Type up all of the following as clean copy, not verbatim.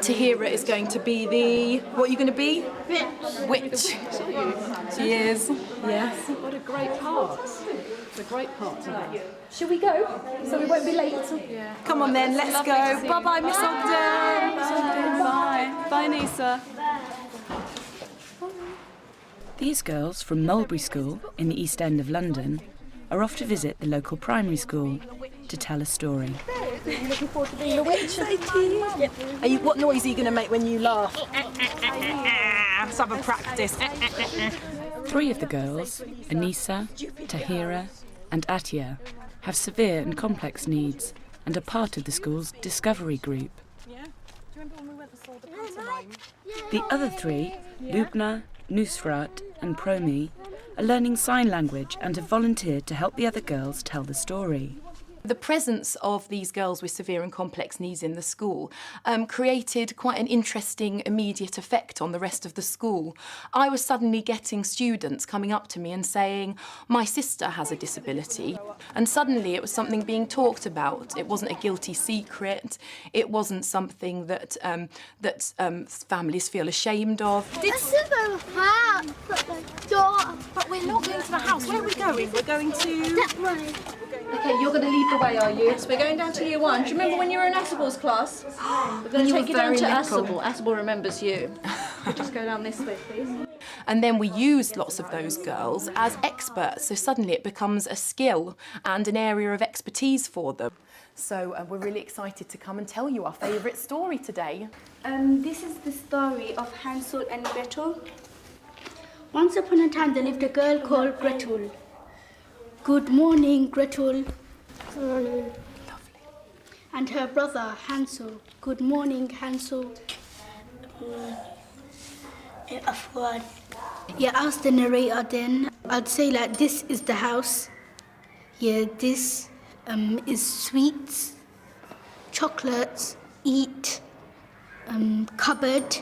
Tahira is going to be the... What are you going to be? Witch. She is. Yes. What a great part. It's a great part. Shall we go? So we won't be late? Yeah. Come on then, let's go. Bye-bye, Miss Ogden. Bye. Bye, Nisa. These girls from Mulberry School in the East End of London are off to visit the local primary school to tell a story. Looking forward to being the witch? Yep. What noise are you going to make when you laugh? Let's have a practice. 3 of the girls, Anissa, Tahira and Atia, have severe and complex needs and are part of the school's discovery group. The other 3, Lubna, Nusrat and Promi, are learning sign language and have volunteered to help the other girls tell the story. The presence of these girls with severe and complex needs in the school created quite an interesting immediate effect on the rest of the school. I was suddenly getting students coming up to me and saying, my sister has a disability. And suddenly it was something being talked about. It wasn't a guilty secret. It wasn't something that families feel ashamed of. This is a house, the door. But we're not going to the house. Where are we going? We're going to... That way. OK, you're going to lead the way, are you? Yes, we're going down to year 1. Do you remember when you were in Asable's class? We're going to take you down to Asable. Asable remembers you. We'll just go down this way, please. And then we used lots of those girls as experts, so suddenly it becomes a skill and an area of expertise for them. So we're really excited to come and tell you our favourite story today. This is the story of Hansel and Gretel. Once upon a time, there lived a girl called Gretel. Good morning, Gretel. Good morning. Lovely. And her brother, Hansel. Good morning, Hansel. Yeah, ask the narrator then. I'd say like, this is the house. Yeah, this is sweets, chocolates, eat, cupboard.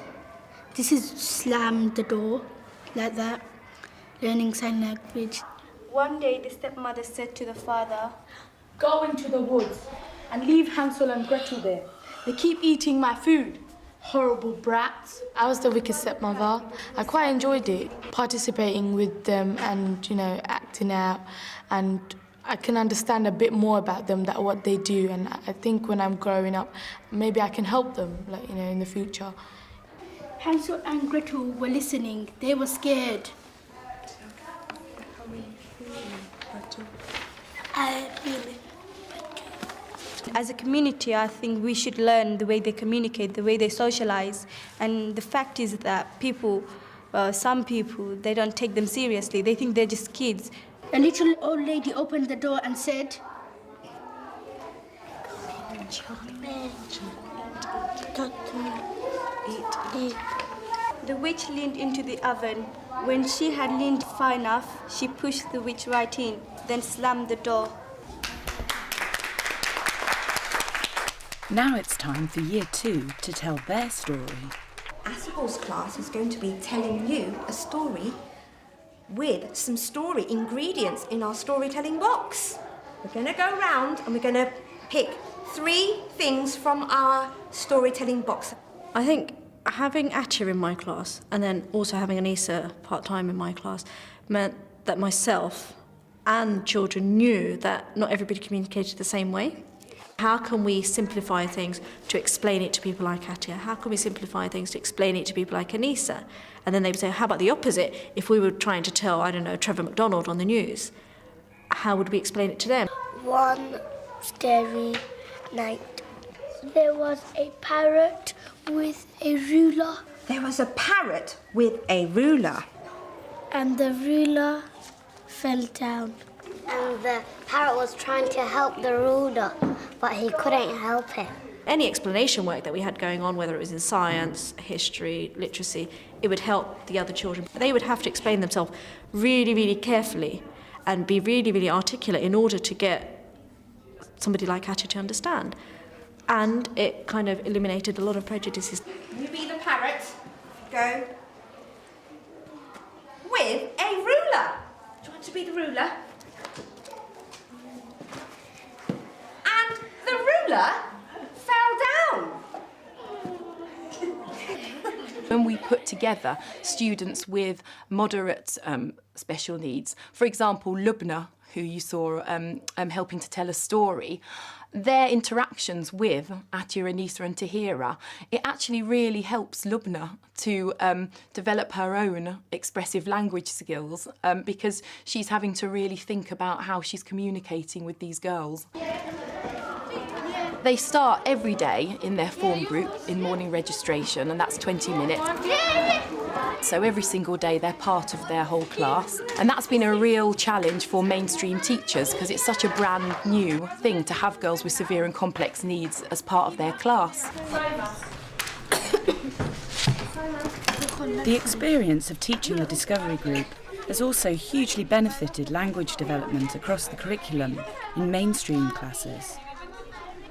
This is slam the door, like that. Learning sign language. One day, the stepmother said to the father, "Go into the woods and leave Hansel and Gretel there. They keep eating my food. Horrible brats." I was the wicked stepmother. I quite enjoyed it, participating with them and, acting out. And I can understand a bit more about them, what they do. And I think when I'm growing up, maybe I can help them, in the future. Hansel and Gretel were listening. They were scared. As a community, I think we should learn the way they communicate, the way they socialize. And the fact is that some people, they don't take them seriously. They think they're just kids. A little old lady opened the door and said, The witch leaned into the oven. When she had leaned far enough, she pushed the witch right in, then slammed the door. Now it's time for Year 2 to tell their story. Asable's class is going to be telling you a story with some story ingredients in our storytelling box. We're going to go around and we're going to pick 3 things from our storytelling box. I think having Atia in my class and then also having Anissa part-time in my class meant that myself and children knew that not everybody communicated the same way. How can we simplify things to explain it to people like Atia? How can we simplify things to explain it to people like Anissa? And then they would say, how about the opposite? If we were trying to tell, Trevor McDonald on the news, how would we explain it to them? One starry night, there was a parrot with a ruler. There was a parrot with a ruler. And the ruler fell down. And the parrot was trying to help the ruler, but he couldn't help it. Any explanation work that we had going on, whether it was in science, history, literacy, it would help the other children. They would have to explain themselves really, really carefully and be really, really articulate in order to get somebody like Atia to understand. And it kind of eliminated a lot of prejudices. You be the parrot. Go. With a ruler. Do you want to be the ruler? And the ruler ruler fell down. When we put together students with moderate special needs, for example, Lubna, who you saw helping to tell a story, their interactions with Atya, Anisa and Tahira, it actually really helps Lubna to develop her own expressive language skills because she's having to really think about how she's communicating with these girls. They start every day in their form group in morning registration, and that's 20 minutes. So every single day they're part of their whole class. And that's been a real challenge for mainstream teachers because it's such a brand new thing to have girls with severe and complex needs as part of their class. The experience of teaching the Discovery Group has also hugely benefited language development across the curriculum in mainstream classes.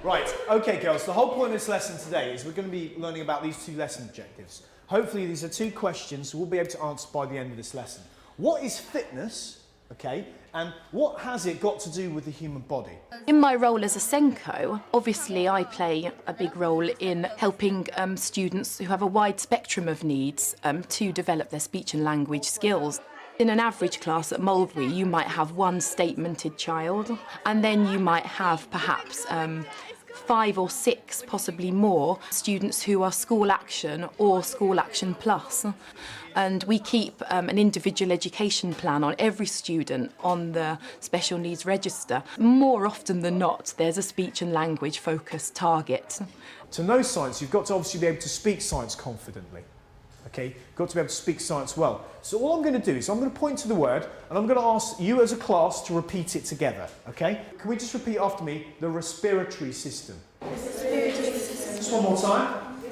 Right, okay girls, the whole point of this lesson today is we're going to be learning about these two lesson objectives. Hopefully these are two questions we'll be able to answer by the end of this lesson. What is fitness, okay, and what has it got to do with the human body? In my role as a Senko, obviously I play a big role in helping students who have a wide spectrum of needs to develop their speech and language skills. In an average class at Mulberry, you might have one statemented child, and then you might have perhaps 5 or 6, possibly more, students who are school action or school action plus. And we keep an individual education plan on every student on the special needs register. More often than not, there's a speech and language focused target. To know science, you've got to obviously be able to speak science confidently. Okay, you've got to be able to speak science well. So all I'm going to do is I'm going to point to the word and I'm going to ask you as a class to repeat it together, okay? Can we just repeat after me? The respiratory system. Just one more time.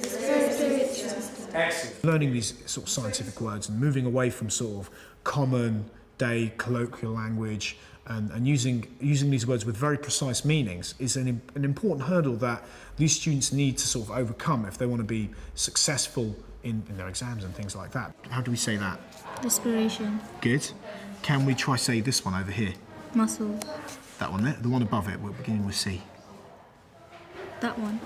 Excellent. Learning these sort of scientific words and moving away from sort of common day colloquial language and using these words with very precise meanings is an important hurdle that these students need to sort of overcome if they want to be successful in their exams and things like that. How do we say that? Respiration. Good. Can we try say this one over here? Muscles. That one there? The one above it, we're beginning with C. That one.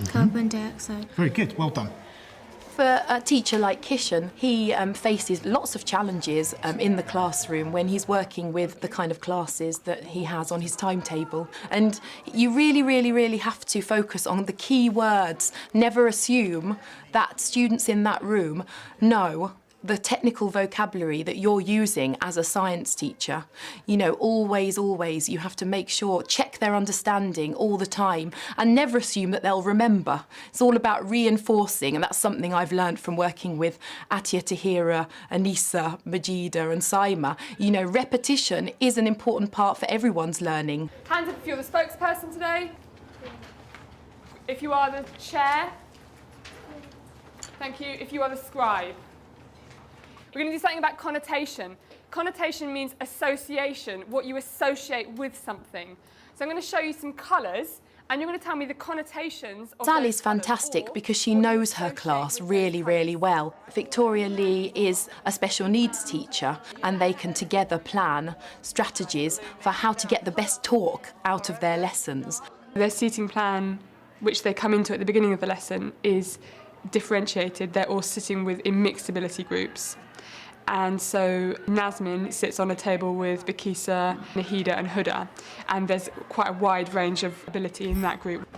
Carbon dioxide. Very good, well done. For a teacher like Kishan, he faces lots of challenges in the classroom when he's working with the kind of classes that he has on his timetable. And you really, really, really have to focus on the key words. Never assume that students in that room know the technical vocabulary that you're using as a science teacher. You know, always, always, you have to make sure, check their understanding all the time and never assume that they'll remember. It's all about reinforcing, and that's something I've learned from working with Atya, Tahira, Anisa, Majida and Saima. You know, repetition is an important part for everyone's learning. Hands up if you're the spokesperson today. If you are the chair. Thank you. If you are the scribe. We're going to do something about connotation. Connotation means association, what you associate with something. So I'm going to show you some colours, and you're going to tell me the connotations of Sally's fantastic because she knows her class really, really well. Victoria Lee is a special needs teacher, and they can together plan strategies for how to get the best talk out of their lessons. Their seating plan, which they come into at the beginning of the lesson, is differentiated. They're all sitting in mixed ability groups. And so Nazmin sits on a table with Bakisa, Nahida and Huda, and there's quite a wide range of ability in that group.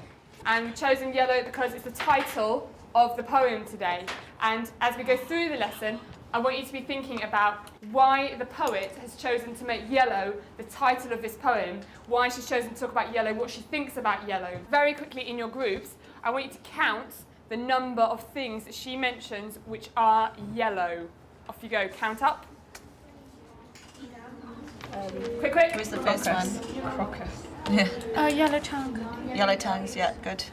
And we've chosen yellow because it's the title of the poem today. And as we go through the lesson, I want you to be thinking about why the poet has chosen to make yellow the title of this poem, why she's chosen to talk about yellow, what she thinks about yellow. Very quickly in your groups, I want you to count the number of things that she mentions which are yellow. Off you go, count up. Quick. Who's the first one? Crocus. Yeah. Yellow tongue. Yellow tongues, yeah, good.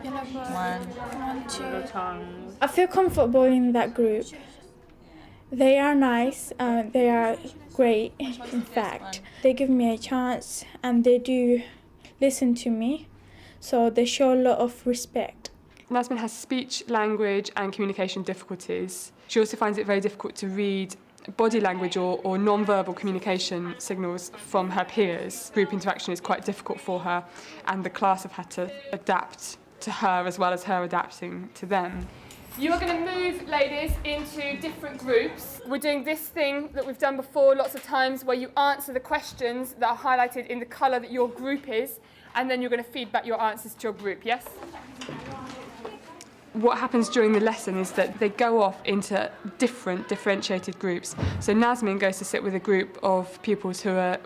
Yellow One. 1, 2. I feel comfortable in that group. They are nice, they are great, in fact. They give me a chance and they do listen to me, so they show a lot of respect. Nazmin has speech, language and communication difficulties. She also finds it very difficult to read body language or non-verbal communication signals from her peers. Group interaction is quite difficult for her, and the class have had to adapt to her as well as her adapting to them. You are going to move, ladies, into different groups. We're doing this thing that we've done before lots of times, where you answer the questions that are highlighted in the colour that your group is, and then you're going to feed back your answers to your group, yes? What happens during the lesson is that they go off into different differentiated groups. So Nazmin goes to sit with a group of pupils who are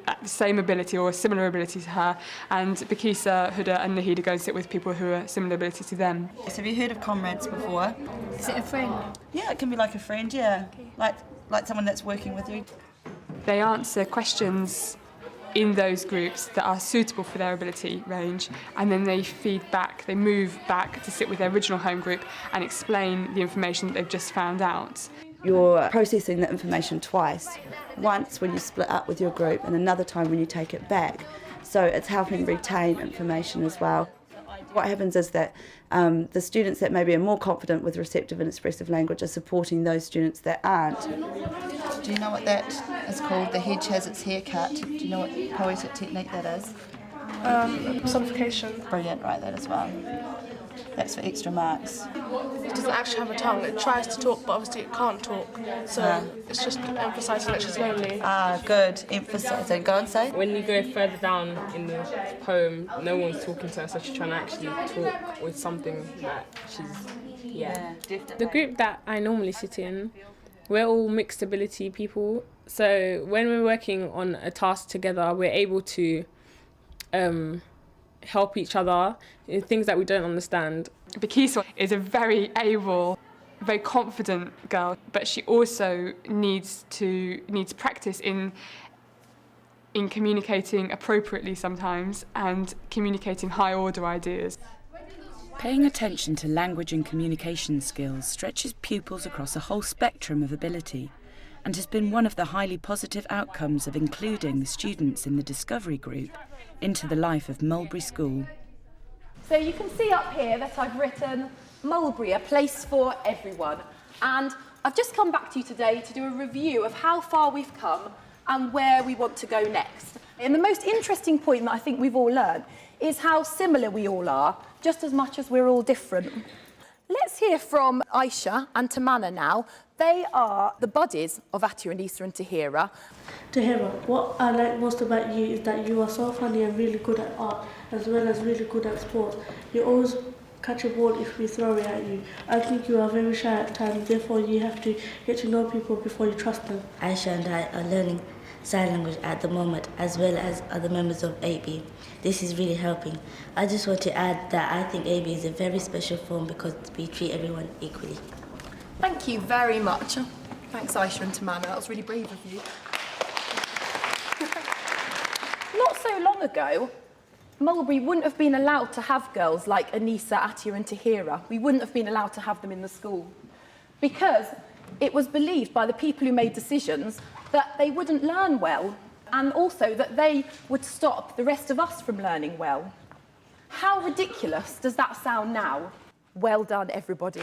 at the same ability or a similar ability to her, and Bakisa, Huda and Nahida go and sit with people who are similar ability to them. So have you heard of comrades before? Is it a friend? Yeah, it can be like a friend, yeah. Like someone that's working with you. They answer questions in those groups that are suitable for their ability range, and then they feed back, they move back to sit with their original home group and explain the information that they've just found out. You're processing the information twice, once when you split up with your group and another time when you take it back. So it's helping retain information as well. What happens is that the students that maybe are more confident with receptive and expressive language are supporting those students that aren't. Do you know what that is called? The hedge has its hair cut. Do you know what poetic technique that is? Personification. Brilliant, right, that as well. That's for extra marks. It doesn't actually have a tongue. It tries to talk, but obviously it can't talk. So it's just emphasising that she's lonely. Ah, good. Emphasising. Go and say. When you go further down in the poem, no one's talking to her, so she's trying to actually talk with something that she's, definitely. The group that I normally sit in, we're all mixed ability people. So when we're working on a task together, we're able to help each other in things that we don't understand. Bakisa is a very able, very confident girl, but she also needs practice in communicating appropriately sometimes and communicating high order ideas. Paying attention to language and communication skills stretches pupils across a whole spectrum of ability and has been one of the highly positive outcomes of including the students in the Discovery Group into the life of Mulberry School. So you can see up here that I've written Mulberry, a place for everyone. And I've just come back to you today to do a review of how far we've come and where we want to go next. And the most interesting point that I think we've all learned is how similar we all are, just as much as we're all different. Let's hear from Aisha and Tamanna now. They are the buddies of Atia, Anisa and Tahira. Tahira, what I like most about you is that you are so funny and really good at art, as well as really good at sports. You always catch a ball if we throw it at you. I think you are very shy at times, therefore you have to get to know people before you trust them. Aisha and I are learning sign language at the moment, as well as other members of AB. This is really helping. I just want to add that I think AB is a very special form because we treat everyone equally. Thank you very much. Thanks, Aisha and Tamanna. That was really brave of you. Not so long ago, Mulberry wouldn't have been allowed to have girls like Anisa, Atia and Tahira. We wouldn't have been allowed to have them in the school because it was believed by the people who made decisions that they wouldn't learn well and also that they would stop the rest of us from learning well. How ridiculous does that sound now? Well done, everybody.